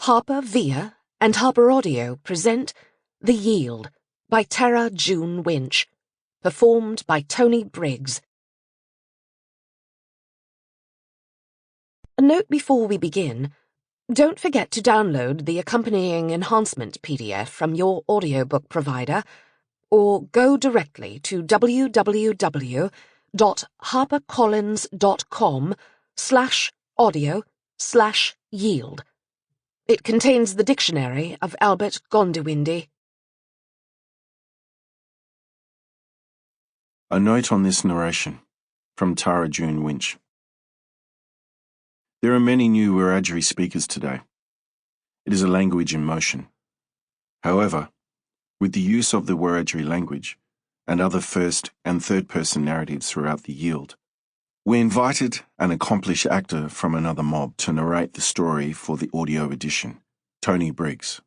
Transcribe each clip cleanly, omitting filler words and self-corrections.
Harper Via and HarperAudio present The Yield by Tara June Winch, performed by Tony Briggs. A note before we begin: don't forget to download the accompanying enhancement PDF from your audiobook provider, or go directly to www.harpercollins.com/audio/yield. It contains the dictionary of Albert Gondewindi. A note on this narration, from Tara June Winch. There are many new Wiradjuri speakers today. It is a language in motion. However, with the use of the Wiradjuri language and other first and third person narratives throughout the Yield, we invited an accomplished actor from another mob to narrate the story for the audio edition, Tony Briggs.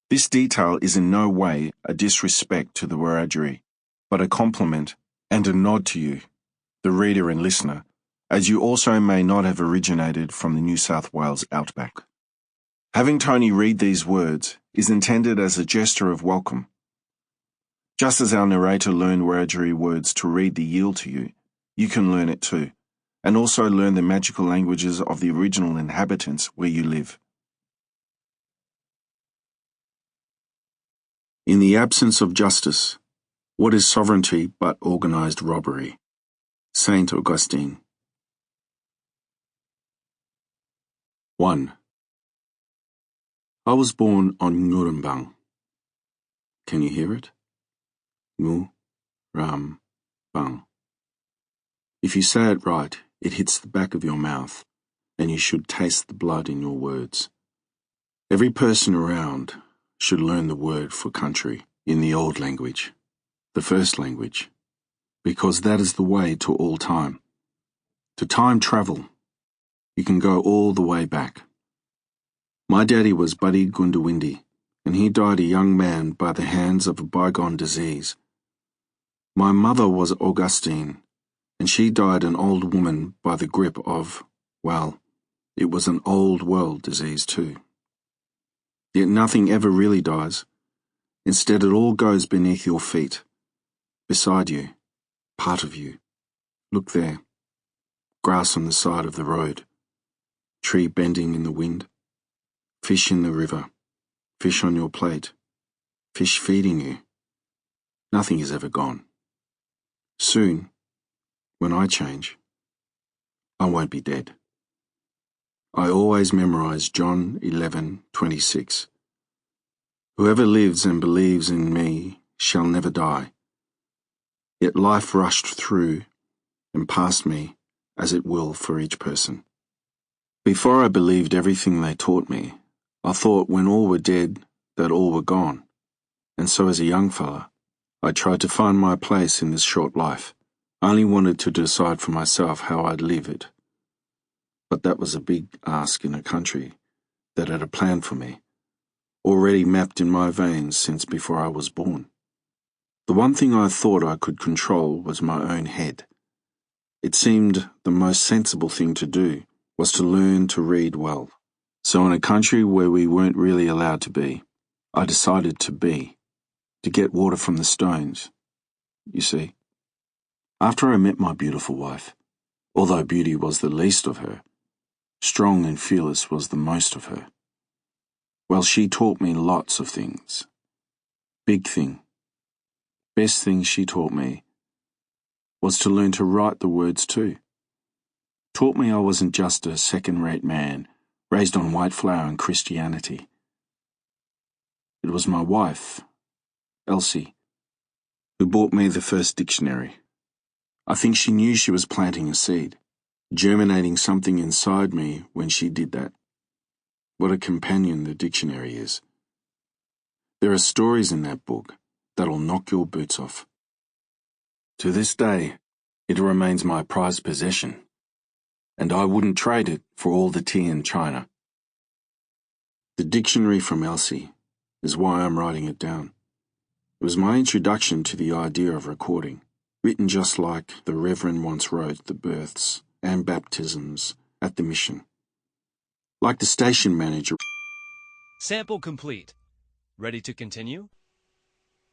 This detail is in no way a disrespect to the Wiradjuri, but a compliment and a nod to you, the reader and listener, as you also may not have originated from the New South Wales outback. Having Tony read these words is intended as a gesture of welcome. Just as our narrator learned Wiradjuri words to read the Yield to you, you can learn it too, and also learn the magical languages of the original inhabitants where you live. In the absence of justice, what is sovereignty but organized robbery? Saint Augustine. 1. I was born on Ngurambang. Can you hear it? Ngu-ram-bang. If you say it right, it hits the back of your mouth, and you should taste the blood in your words. Every person around should learn the word for country in the old language, the first language, because that is the way to all time. To time travel, you can go all the way back. My daddy was Buddy Gundawindi, and he died a young man by the hands of a bygone disease. My mother was Augustine, and she died an old woman by the grip of, well, it was an old world disease too. Yet nothing ever really dies. Instead, it all goes beneath your feet, beside you, part of you. Look there. Grass on the side of the road, tree bending in the wind, fish in the river, fish on your plate, fish feeding you. Nothing is ever gone. Soon, when I change, I won't be dead. I always memorize John 11:26. Whoever lives and believes in me shall never die. Yet life rushed through and past me as it will for each person. Before I believed everything they taught me, I thought when all were dead that all were gone. And so as a young fella, I tried to find my place in this short life. I only wanted to decide for myself how I'd live it. But that was a big ask in a country that had a plan for me, already mapped in my veins since before I was born. The one thing I thought I could control was my own head. It seemed the most sensible thing to do was to learn to read well. So in a country where we weren't really allowed to be, I decided to get water from the stones. You see, after I met my beautiful wife, although beauty was the least of her, strong and fearless was the most of her. Well, she taught me lots of things. Big thing, best thing she taught me was to learn to write the words too. Taught me I wasn't just a second-rate man raised on white flour and Christianity. It was my wife, Elsie, who bought me the first dictionary. I think she knew she was planting a seed, germinating something inside me when she did that. What a companion the dictionary is. There are stories in that book that'll knock your boots off. To this day, it remains my prized possession, and I wouldn't trade it for all the tea in China. The dictionary from Elsie is why I'm writing it down. It was my introduction to the idea of recording, written just like the Reverend once wrote the births and baptisms at the mission. Like the station manager. Sample complete. Ready to continue?